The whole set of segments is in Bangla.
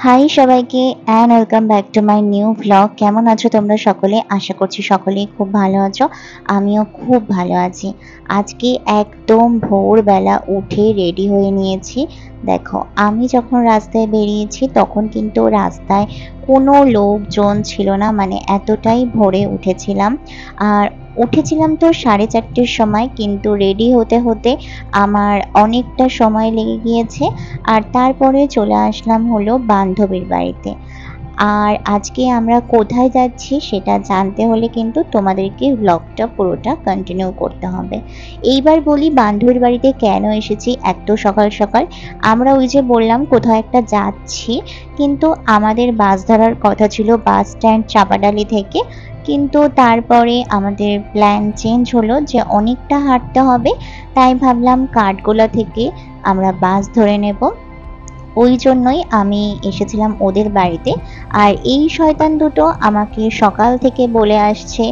হাই সবাইকে and welcome back to my new vlog. কেমন আছো তোমরা সকলে? আশা করছি সকলেই খুব ভালো আছো। আমিও খুব ভালো আছি। আজকে একদম ভোরবেলা উঠে রেডি হয়ে নিয়েছি। দেখো, আমি যখন রাস্তায় বেরিয়েছি তখন কিন্তু রাস্তায় কোনো লোকজন ছিল না, মানে এতটাই ভোরে উঠেছিলাম। আর উঠেছিলাম তো 4:30-র সময়, কিন্তু রেডি হতে হতে আমার অনেকটা সময় লেগে গিয়েছে। আর তারপরে চলে আসলাম হলো বান্ধবীর বাড়িতে। আর আজকে আমরা কোথায় যাচ্ছি সেটা জানতে হলে কিন্তু তোমাদেরকে ব্লগটা পুরোটা কন্টিনিউ করতে হবে। এইবার বলি বান্ধবীর বাড়িতে কেন এসেছি এত সকাল সকাল। আমরা ওই যে বললাম কোথাও একটা যাচ্ছি, কিন্তু আমাদের বাস ধরার কথা ছিল বাস স্ট্যান্ড চাপাডালি থেকে। কিন্তু তারপরে আমাদের প্ল্যান চেঞ্জ হলো যে অনেকটা হাঁটতে হবে, তাই ভাবলাম কাঠগোলা থেকে আমরা বাস ধরে নেব। ওই জন্যই আমি এসেছিলাম ওদের বাড়িতে। আর এই শয়তান দুটো আমাকে সকাল থেকে বলে আসছে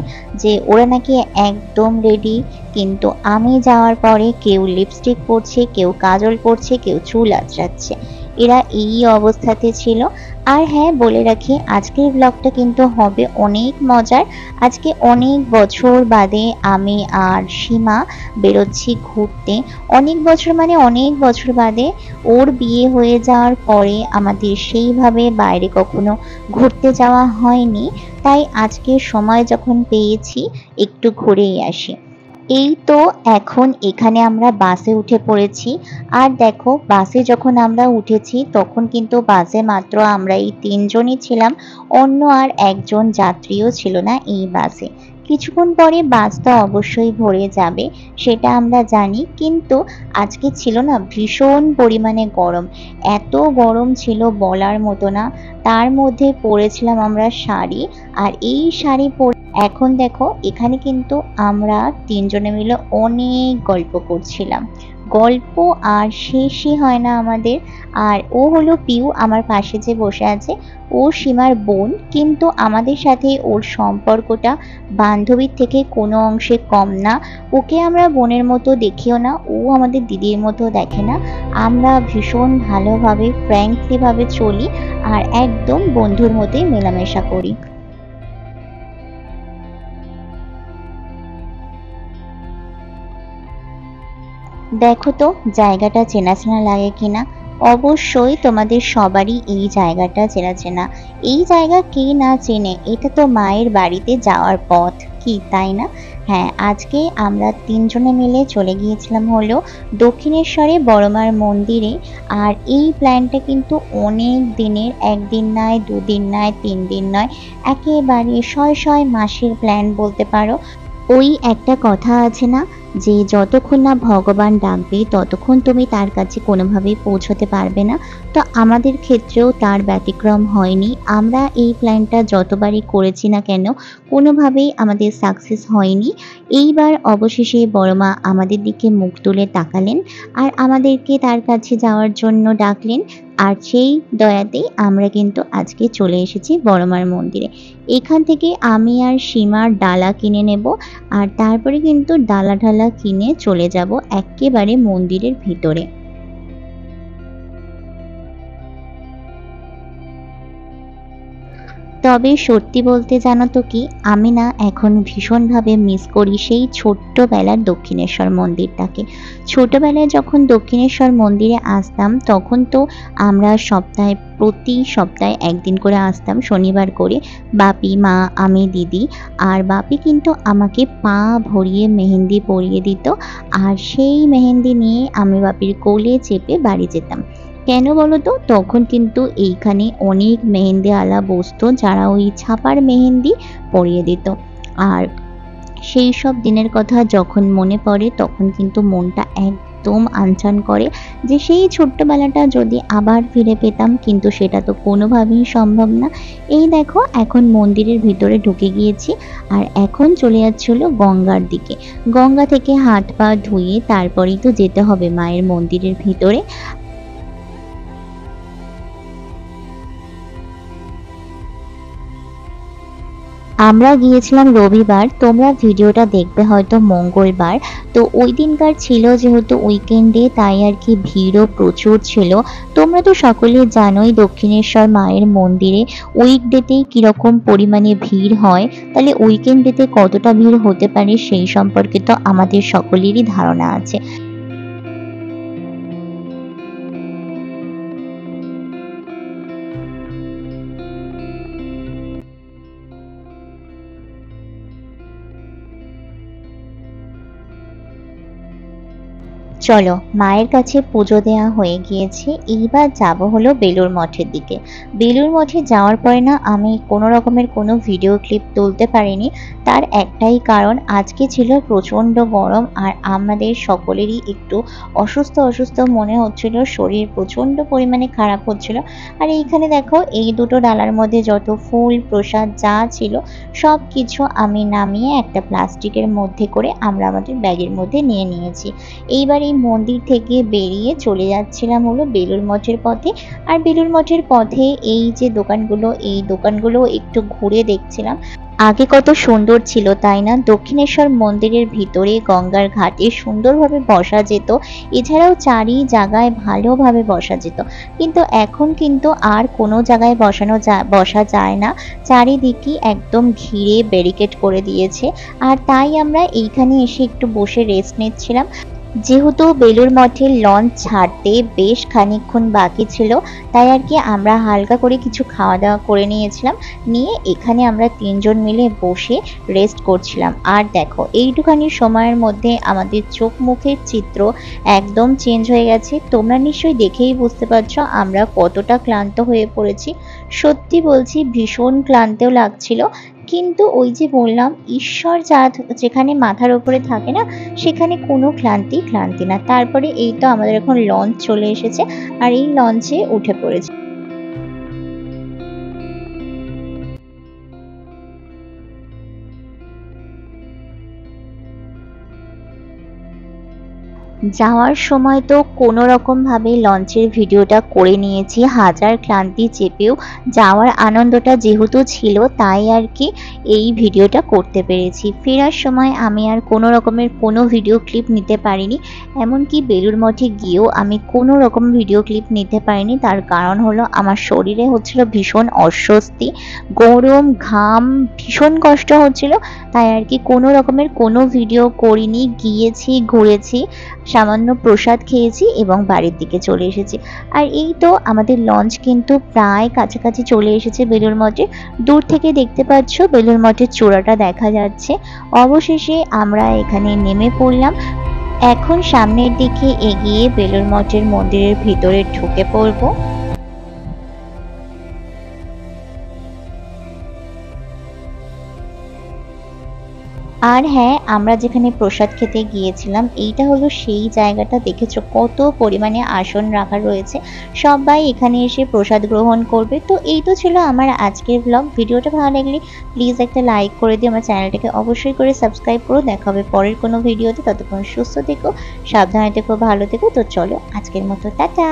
যে ওরা নাকি একদম রেডি, কিন্তু আমি যাওয়ার পরে কেউ লিপস্টিক পরছে, কেউ কাজল পরছে, কেউ চুল আঁচড়াচ্ছে। এরা এই অবস্থাতে ছিল। আর হ্যাঁ, বলে রাখি আজকের ব্লগটা কিন্তু হবে অনেক মজার। আজকে অনেক বছর বাদে আমি আর সীমা বেরোচ্ছি ঘুরতে। অনেক বছর মানে অনেক বছর বাদে। ওর বিয়ে হয়ে যাওয়ার পরে আমাদের সেইভাবে বাইরে কখনো ঘুরতে যাওয়া হয়নি, তাই আজকে সময় যখন পেয়েছি একটু ঘুরেই আসি। এই তো এখন এখানে আমরা বাসে উঠে পড়েছি। আর দেখো, বাসে যখন আমরা উঠেছি তখন কিন্তু বাসে মাত্র আমরা এই তিনজনই ছিলাম, অন্য আর একজন যাত্রীও ছিল না এই বাসে। কিছুক্ষণ পরে বাসটা অবশ্যই ভরে যাবে, সেটা আমরা জানি, কিন্তু আজকে ছিল না ভীষণ পরিমাণে গরম। এত গরম ছিল বলার মতো না। তার মধ্যে পরেছিলাম আমরা শাড়ি। আর এই শাড়ি পরে এখন দেখো এখানে কিন্তু আমরা তিনজনে মিলে অনেক গল্প করছিলাম। গল্প আর শেষই হয় না আমাদের। আর ও হলো পিউ, আমার পাশে যে বসে আছে, ও সীমার বোন, কিন্তু আমাদের সাথে ওর সম্পর্কটা বান্ধবীর থেকে কোনো অংশে কম না। ওকে আমরা বোনের মতো দেখিও না, ও আমাদের দিদির মতো দেখে না। আমরা ভীষণ ভালোভাবে ফ্র্যাঙ্কলি ভাবে চলি, আর একদম বন্ধুর মতোই মেলামেশা করি। দেখো তো জায়গাটা চেনা চেনা লাগে কিনা। অবশ্যই তোমাদের সবারই এই জায়গাটা চেনা চেনা। এই জায়গা কে না চেনে, এটা তো মায়ের বাড়িতে যাওয়ার পথ, কি তাই না? হ্যাঁ, আজকে আমরা তিনজনে মিলে চলে গিয়েছিলাম হলো দক্ষিণেশ্বরে বড়মার মন্দিরে। আর এই প্ল্যানটা কিন্তু অনেক দিনের, একদিন নয়, দুদিন নয়, 3 দিন নয়, একেবারে শয় শয় মাসের প্ল্যান বলতে পারো। ওই একটা কথা আছে না, যে যতক্ষণ না ভগবান ডাকবে ততক্ষণ তুমি তার কাছে কোনোভাবেই পৌঁছতে পারবে না। তো আমাদের ক্ষেত্রেও তার ব্যতিক্রম হয়নি। আমরা এই প্ল্যানটা যতবারই করেছি না কেন, কোনোভাবেই আমাদের সাকসেস হয়নি। এইবার অবশেষে বড়মা আমাদের দিকে মুখ তুলে তাকালেন, আর আমাদেরকে তার কাছে যাওয়ার জন্য ডাকলেন। আর সেই দয়াতেই আমরা কিন্তু আজকে চলে এসেছি বড়মার মন্দিরে। এখান থেকে আমি আর সীমার ডালা কিনে নেব। আর তারপরে কিন্তু ডালা ঢালা কিনে চলে যাব এক্কেবারে মন্দিরের ভিতরে। তবে সত্যি বলতে জানো তো কি, আমি না এখন ভীষণভাবে মিস করি সেই ছোট্টবেলার দক্ষিণেশ্বর মন্দিরটাকে। ছোটবেলায় যখন দক্ষিণেশ্বর মন্দিরে আসতাম তখন তো আমরা সপ্তাহে, প্রতি সপ্তাহে একদিন করে আসতাম, শনিবার করে। বাপি, মা, আমি, দিদি। আর বাপি কিন্তু আমাকে পা ভরিয়ে মেহেন্দি পরিয়ে দিত। আর সেই মেহেন্দি নিয়ে আমি বাপির কোলে চেপে বাড়ি যেতাম। কেন বলো তো? তখন কিন্তু এইখানে অনেক মেহেন্দিওয়ালা বসতো যারা ওই ছাপার মেহেন্দি পরিয়ে দিত। আর সেই সব দিনের কথা যখন মনে পড়ে তখন কিন্তু মনটা একদম আনচান করে, যে সেই ছোট্টবেলাটা যদি আবার ফিরে পেতাম, কিন্তু সেটা তো কোনোভাবেই সম্ভব না। এই দেখো এখন মন্দিরের ভিতরে ঢুকে গিয়েছি। আর এখন চলে যাচ্ছিল গঙ্গার দিকে। গঙ্গা থেকে হাত পা ধুয়ে তারপরেই তো যেতে হবে মায়ের মন্দিরের ভিতরে। আমরা গিয়েছিলাম রবিবার, তোমরা ভিডিওটা দেখবে হয়তো মঙ্গলবার। তো ওই দিনকার ছিল যেহেতু উইকেন্ডে, তাই আর কি ভিড়ও প্রচুর ছিল। তোমরা তো সকলে জানোই দক্ষিণেশ্বর মায়ের মন্দিরে উইকডেতেই কীরকম পরিমাণে ভিড় হয়, তাহলে উইকেন্ডেতে কতটা ভিড় হতে পারে সেই সম্পর্কে তো আমাদের সকলেরই ধারণা আছে। চলো, মায়ের কাছে পুজো দেওয়া হয়ে গিয়েছে, এইবার যাব হলো বেলুড় মঠের দিকে। বেলুড় মঠে যাওয়ার পরে না আমি কোনো রকমের কোনো ভিডিও ক্লিপ তুলতে পারিনি। তার একটাই কারণ, আজকে ছিল প্রচণ্ড গরম আর আমাদের সকলেরই একটু অসুস্থ অসুস্থ মনে হচ্ছিল, শরীর প্রচণ্ড পরিমাণে খারাপ হচ্ছিল। আর এইখানে দেখো, এই দুটো ডালার মধ্যে যত ফুল প্রসাদ যা ছিল সব কিছু আমি নামিয়ে একটা প্লাস্টিকের মধ্যে করে আমরা আমাদের ব্যাগের মধ্যে নিয়ে নিয়েছি। এইবার এই মন্দির থেকে বেরিয়ে চলে যাচ্ছিলাম হলো বেলুড় মঠের পথে। আর বেলুড় মঠের পথে এই যে দোকানগুলো, এই দোকানগুলো একটু ঘুরে দেখছিলাম। আগে কত সুন্দর ছিল তাই না? দক্ষিণেশ্বর মন্দিরের ভিতরে গঙ্গার ঘাটে সুন্দরভাবে বসা যেত, এছাড়াও চারি জায়গায় ভালোভাবে বসা যেত। কিন্তু এখন কিন্তু আর কোনো জায়গায় বসা যায় না, চারিদিকে একদম ঘিরে ব্যারিকেড করে দিয়েছে। আর তাই আমরা এইখানে এসে একটু বসে রেস্ট নিচ্ছিলাম। যেহেতু বেলুড় মঠের লঞ্চ ছাড়তে বেশ খানিকক্ষণ বাকি ছিল, তাই আর কি আমরা হালকা করে কিছু খাওয়া দাওয়া করে নিয়েছিলাম। নিয়ে এখানে আমরা তিনজন মিলে বসে রেস্ট করছিলাম। আর দেখো, এইটুখানি সময়ের মধ্যে আমাদের চোখ মুখের চিত্র একদম চেঞ্জ হয়ে গেছে। তোমরা নিশ্চয়ই দেখেই বুঝতে পারছো আমরা কতটা ক্লান্ত হয়ে পড়েছি। সত্যি বলছি, ভীষণ ক্লান্তও লাগছিল। কিন্তু ওই যে বললাম, ঈশ্বর যেখানে মাথার উপরে থাকে না, সেখানে কোনো ক্লান্তি না। তারপরে এই তো আমাদের এখন লঞ্চ চলে এসেছে, আর এই লঞ্চে উঠে পড়েছি। যাওয়ার সময় তো কোনো রকমভাবে লঞ্চের ভিডিওটা করে নিয়েছি, হাজার ক্লান্তি চেপেও যাওয়ার আনন্দটা যেহেতু ছিল, তাই আর কি এই ভিডিওটা করতে পেরেছি। ফেরার সময় আমি আর কোনো রকমের কোনো ভিডিও ক্লিপ নিতে পারিনি, এমনকি বেলুড় মঠে গিয়েও আমি কোনো রকম ভিডিও ক্লিপ নিতে পারিনি। তার কারণ হলো আমার শরীরে হচ্ছিল ভীষণ অস্বস্তি, গরম, ঘাম, ভীষণ কষ্ট হচ্ছিল, তাই আর কি কোনো রকমের কোনো ভিডিও করিনি। গিয়েছি, ঘুরেছি, সামান্য প্রসাদ খেয়েছি এবং বাড়ির দিকে চলে এসেছি। আর এই তো আমাদের লঞ্চ কিন্তু প্রায় কাছাকাছি চলে এসেছে বেলুড় মঠে। দূর থেকে দেখতে পাচ্ছ বেলুড় মঠের চূড়াটা দেখা যাচ্ছে। অবশেষে আমরা এখানে নেমে পড়লাম। এখন সামনের দিকে এগিয়ে বেলুড় মঠের মন্দিরের ভিতরে ঢুকে পড়বো। আর হ্যাঁ, আমরা যেখানে প্রসাদ খেতে গিয়েছিলাম, এইটা হলো সেই জায়গাটা। দেখেছো কত পরিমাণে আসন রাখা রয়েছে, সবাই এখানে এসে প্রসাদ গ্রহণ করবে। তো এই তো ছিল আমার আজকের ব্লগ। ভিডিওটা ভালো লাগলে প্লিজ একটা লাইক করে দিও, আমার চ্যানেলটাকে অবশ্যই করে সাবস্ক্রাইব করো। দেখা হবে পরের কোনো ভিডিওতে, ততক্ষণ সুস্থ থেকো, সাবধানে থেকো, ভালো থেকো। তো চলো, আজকের মতো টাটা।